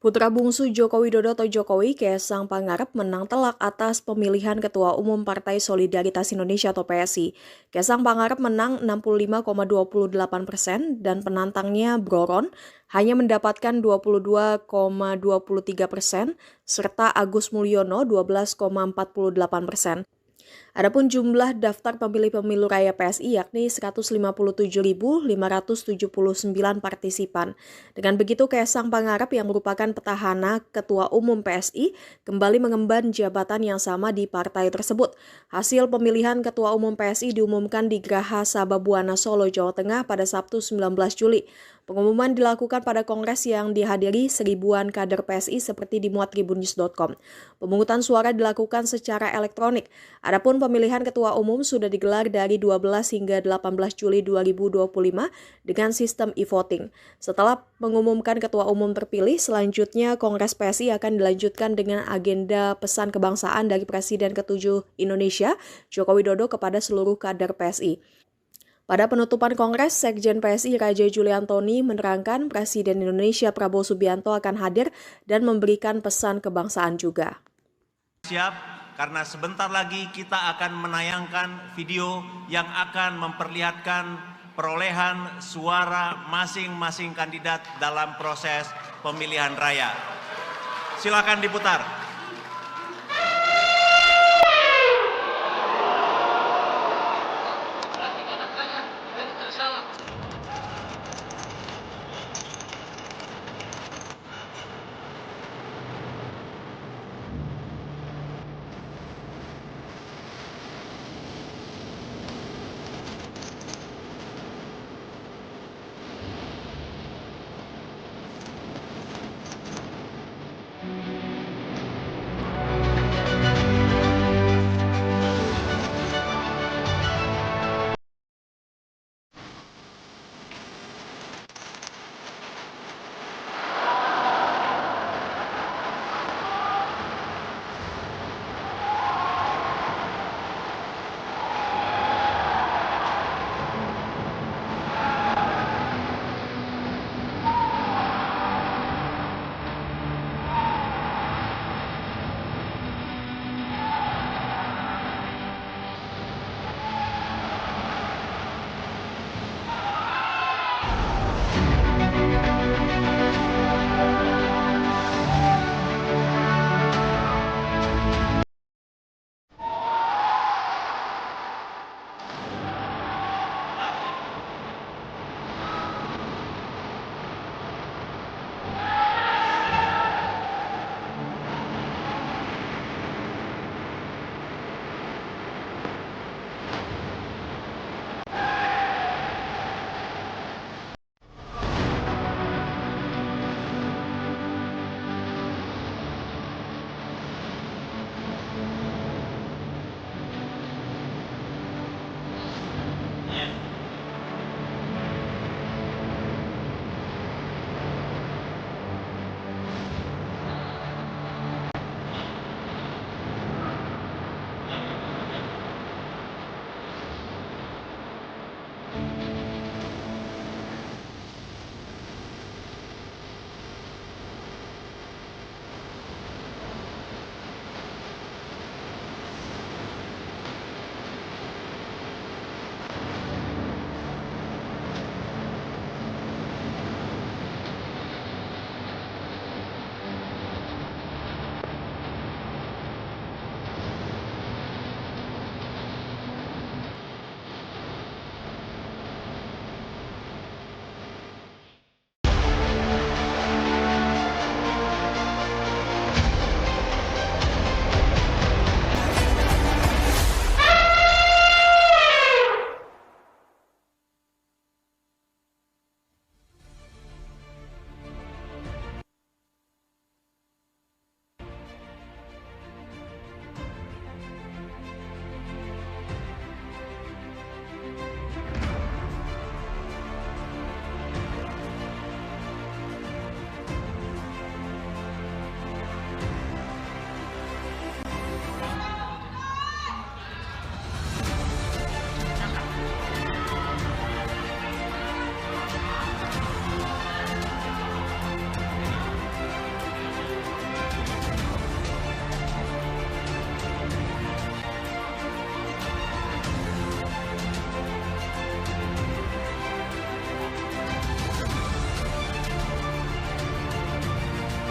Putra bungsu Joko Widodo atau Jokowi, Kaisang Pangarep menang telak atas pemilihan Ketua Umum Partai Solidaritas Indonesia atau PSI. Kaisang Pangarep menang 65,28% dan penantangnya Broron hanya mendapatkan 22,23% serta Agus Mulyono 12,48%. Adapun jumlah daftar pemilih pemilu raya PSI yakni 157.579 partisipan. Dengan begitu, Kaisang Pangarep yang merupakan petahana Ketua Umum PSI kembali mengemban jabatan yang sama di partai tersebut. Hasil pemilihan Ketua Umum PSI diumumkan di Geraha Sababwana, Solo, Jawa Tengah pada Sabtu 19 Juli. Pengumuman dilakukan pada kongres yang dihadiri seribuan kader PSI seperti dimuat tribunnews.com. Pemungutan suara dilakukan secara elektronik. Adapun pemilihan ketua umum sudah digelar dari 12 hingga 18 Juli 2025 dengan sistem e-voting. Setelah mengumumkan ketua umum terpilih, selanjutnya Kongres PSI akan dilanjutkan dengan agenda pesan kebangsaan dari Presiden ke-7 Indonesia, Joko Widodo kepada seluruh kader PSI. Pada penutupan Kongres, Sekjen PSI Raja Juli Antoni menerangkan Presiden Indonesia Prabowo Subianto akan hadir dan memberikan pesan kebangsaan juga. Siap, karena sebentar lagi kita akan menayangkan video yang akan memperlihatkan perolehan suara masing-masing kandidat dalam proses pemilihan raya. Silakan diputar.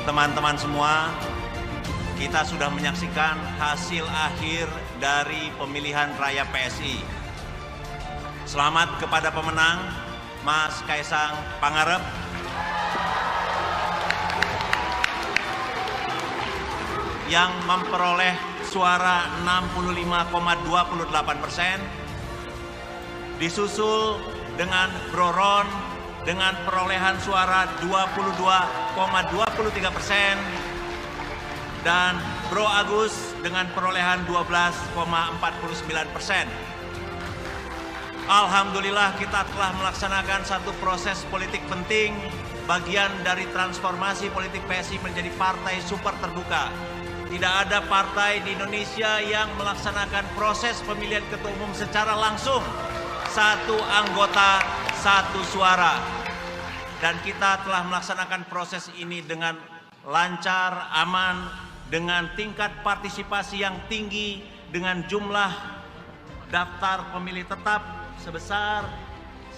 teman-teman semua, kita sudah menyaksikan hasil akhir dari pemilihan raya PSI. Selamat kepada pemenang, Mas Kaisang Pangarep. Yang memperoleh suara 65,28%, disusul dengan Bro Ron dengan perolehan suara 22,23%, dan Bro Agus dengan perolehan 12,49%. Alhamdulillah kita telah melaksanakan satu proses politik penting, bagian dari transformasi politik PSI menjadi partai super terbuka. Tidak ada partai di Indonesia yang melaksanakan proses pemilihan ketua umum secara langsung. Satu anggota, satu suara. Dan kita telah melaksanakan proses ini dengan lancar, aman, dengan tingkat partisipasi yang tinggi, dengan jumlah daftar pemilih tetap sebesar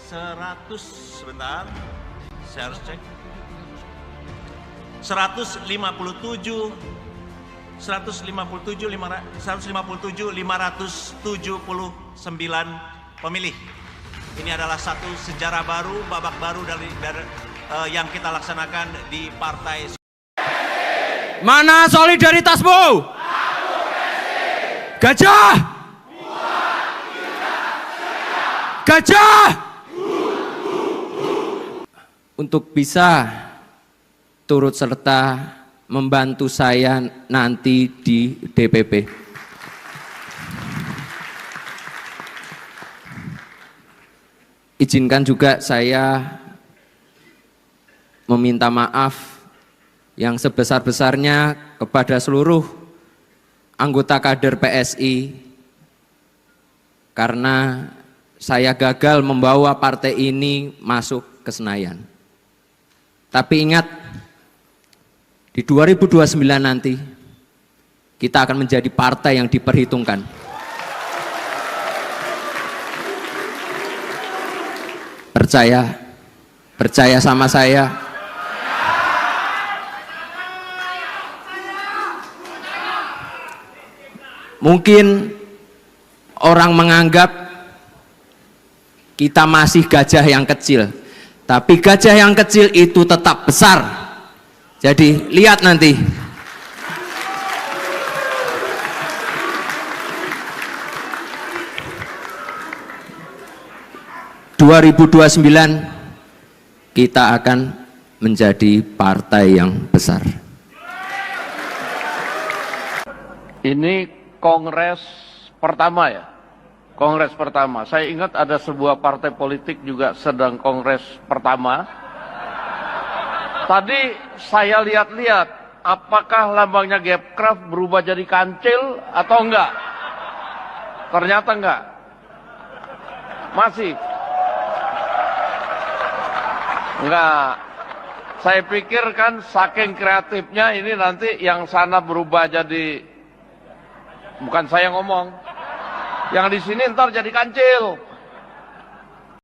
157.579 pemilih. Ini adalah satu sejarah baru, babak baru dari yang kita laksanakan di partai. Mana solidaritasmu? Gajah! Gajah! Untuk bisa turut serta membantu saya nanti di DPP. Izinkan juga saya meminta maaf yang sebesar-besarnya kepada seluruh anggota kader PSI karena saya gagal membawa partai ini masuk ke Senayan. Tapi ingat, di 2029 nanti, kita akan menjadi partai yang diperhitungkan. Percaya sama saya. Mungkin orang menganggap kita masih gajah yang kecil, tapi gajah yang kecil itu tetap besar. Jadi lihat nanti. (2029) kita akan menjadi partai yang besar. Ini kongres pertama ya, kongres pertama. Saya ingat ada sebuah partai politik juga sedang kongres pertama. Tadi saya lihat-lihat, apakah lambangnya Gapcraft berubah jadi kancil atau enggak? Ternyata enggak. Masih. Enggak. Saya pikir kan saking kreatifnya ini nanti yang sana berubah jadi, bukan saya ngomong, yang di sini ntar jadi kancil.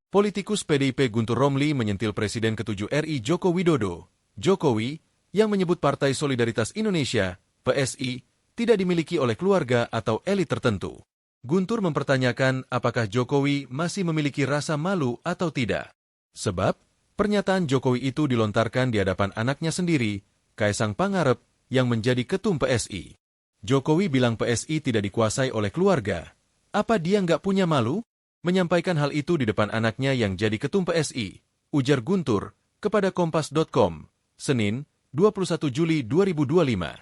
Politikus PDIP Guntur Romli menyentil Presiden ke-7 RI Joko Widodo. Jokowi, yang menyebut Partai Solidaritas Indonesia, PSI, tidak dimiliki oleh keluarga atau elit tertentu. Guntur mempertanyakan apakah Jokowi masih memiliki rasa malu atau tidak. Sebab, pernyataan Jokowi itu dilontarkan di hadapan anaknya sendiri, Kaisang Pangarep, yang menjadi ketum PSI. Jokowi bilang PSI tidak dikuasai oleh keluarga. Apa dia nggak punya malu? Menyampaikan hal itu di depan anaknya yang jadi ketum PSI, ujar Guntur kepada Kompas.com, Senin, 21 Juli 2025.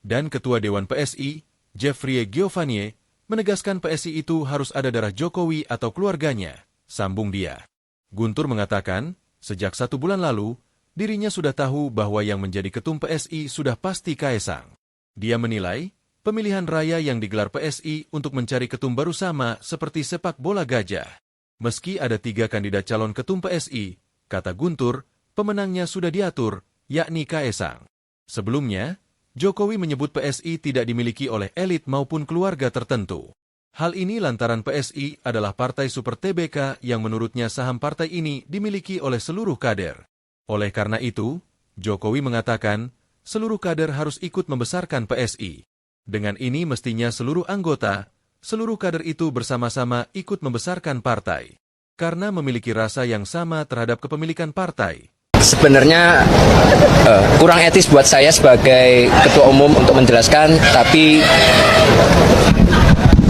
Dan Ketua Dewan PSI, Jeffrey Giovanni, menegaskan PSI itu harus ada darah Jokowi atau keluarganya, sambung dia. Guntur mengatakan, sejak 1 bulan lalu, dirinya sudah tahu bahwa yang menjadi ketum PSI sudah pasti Kaisang. Dia menilai, pemilihan raya yang digelar PSI untuk mencari ketum baru sama seperti sepak bola gajah. Meski ada 3 kandidat calon ketum PSI, kata Guntur, pemenangnya sudah diatur, yakni Kaisang. Sebelumnya, Jokowi menyebut PSI tidak dimiliki oleh elit maupun keluarga tertentu. Hal ini lantaran PSI adalah partai super TBK yang menurutnya saham partai ini dimiliki oleh seluruh kader. Oleh karena itu, Jokowi mengatakan, seluruh kader harus ikut membesarkan PSI. Dengan ini mestinya seluruh anggota, seluruh kader itu bersama-sama ikut membesarkan partai. Karena memiliki rasa yang sama terhadap kepemilikan partai. Sebenarnya kurang etis buat saya sebagai ketua umum untuk menjelaskan, tapi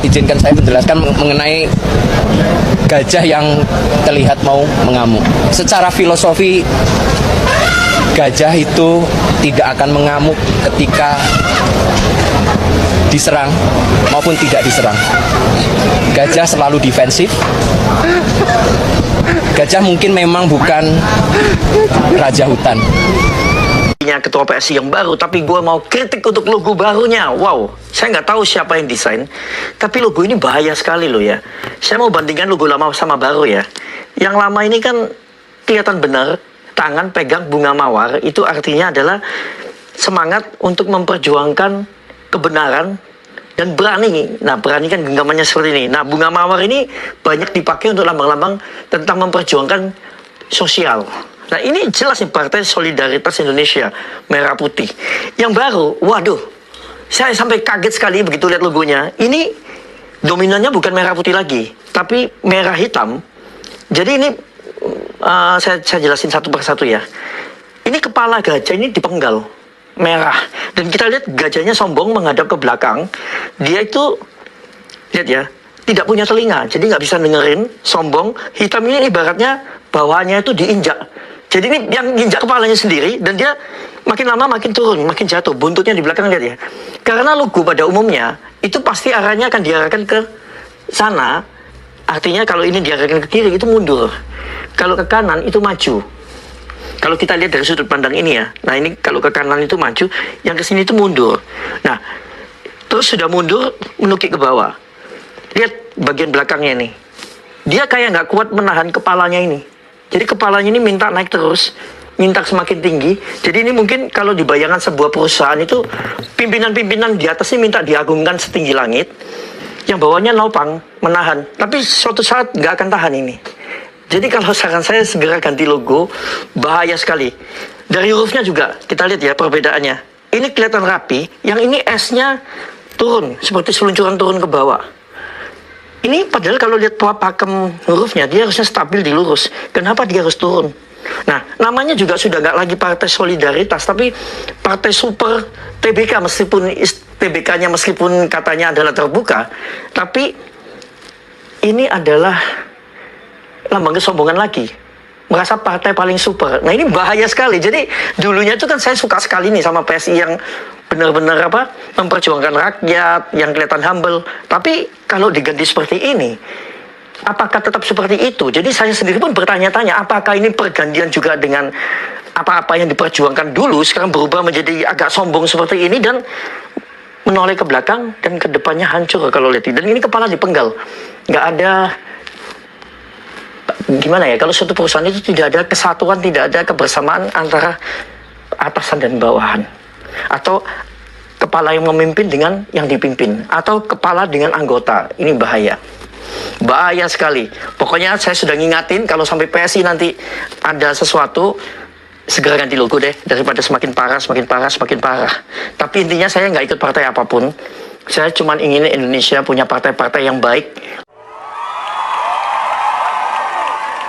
izinkan saya menjelaskan mengenai gajah yang terlihat mau mengamuk. Secara filosofi, gajah itu tidak akan mengamuk ketika diserang maupun tidak diserang. Gajah selalu defensif. Gajah mungkin memang bukan raja hutan. Ketua PSI yang baru, tapi gue mau kritik untuk logo barunya. Wow, saya nggak tahu siapa yang desain, tapi logo ini bahaya sekali loh ya. Saya mau bandingkan logo lama sama baru ya. Yang lama ini kan kelihatan benar, tangan pegang bunga mawar, itu artinya adalah semangat untuk memperjuangkan kebenaran dan berani. Nah, berani kan genggamannya seperti ini. Nah, bunga mawar ini banyak dipakai untuk lambang-lambang tentang memperjuangkan sosial. Nah, ini jelas nih Partai Solidaritas Indonesia, merah putih. Yang baru, waduh, saya sampai kaget sekali begitu lihat logonya. Ini dominannya bukan merah putih lagi, tapi merah hitam. Jadi ini, saya jelasin satu persatu ya. Ini kepala gajah ini dipenggal, merah. Dan kita lihat gajahnya sombong menghadap ke belakang. Dia itu, lihat ya, tidak punya telinga, jadi nggak bisa dengerin, sombong. Hitam ini ibaratnya bawahnya itu diinjak. Jadi ini yang injak kepalanya sendiri, dan dia makin lama makin turun, makin jatuh. Buntutnya di belakang, lihat ya. Karena logo pada umumnya, itu pasti arahnya akan diarahkan ke sana. Artinya kalau ini diarahkan ke kiri, itu mundur. Kalau ke kanan, itu maju. Kalau kita lihat dari sudut pandang ini ya. Nah ini kalau ke kanan itu maju, yang ke sini itu mundur. Nah, terus sudah mundur, menukik ke bawah. Lihat bagian belakangnya nih. Dia kayak nggak kuat menahan kepalanya ini. Jadi kepalanya ini minta naik terus, minta semakin tinggi. Jadi ini mungkin kalau di bayangan sebuah perusahaan itu, pimpinan-pimpinan di atasnya minta diagungkan setinggi langit, yang bawahnya nopang, menahan. Tapi suatu saat nggak akan tahan ini. Jadi kalau saran saya segera ganti logo, bahaya sekali. Dari hurufnya juga, kita lihat ya perbedaannya. Ini kelihatan rapi, yang ini S-nya turun, seperti seluncuran turun ke bawah. Ini padahal kalau lihat pakem hurufnya, dia harusnya stabil di lurus. Kenapa dia harus turun? Nah, namanya juga sudah nggak lagi Partai Solidaritas, tapi Partai Super TBK, meskipun TBK-nya meskipun katanya adalah terbuka, tapi ini adalah lambang kesombongan lagi. Merasa partai paling super. Nah ini bahaya sekali. Jadi dulunya itu kan saya suka sekali nih sama PSI yang benar-benar memperjuangkan rakyat, yang kelihatan humble. Tapi kalau diganti seperti ini, apakah tetap seperti itu? Jadi saya sendiri pun bertanya-tanya, apakah ini pergantian juga dengan apa-apa yang diperjuangkan dulu sekarang berubah menjadi agak sombong seperti ini dan menoleh ke belakang dan ke depannya hancur kalau lihat. Dan ini kepala dipenggal. Nggak ada, gimana ya, kalau suatu perusahaan itu tidak ada kesatuan, tidak ada kebersamaan antara atasan dan bawahan, atau kepala yang memimpin dengan yang dipimpin, atau kepala dengan anggota. Ini bahaya sekali. Pokoknya saya sudah ngingatin, kalau sampai PSI nanti ada sesuatu, segera ganti logo deh, daripada semakin parah. Tapi intinya saya nggak ikut partai apapun. Saya cuma ingin Indonesia punya partai-partai yang baik,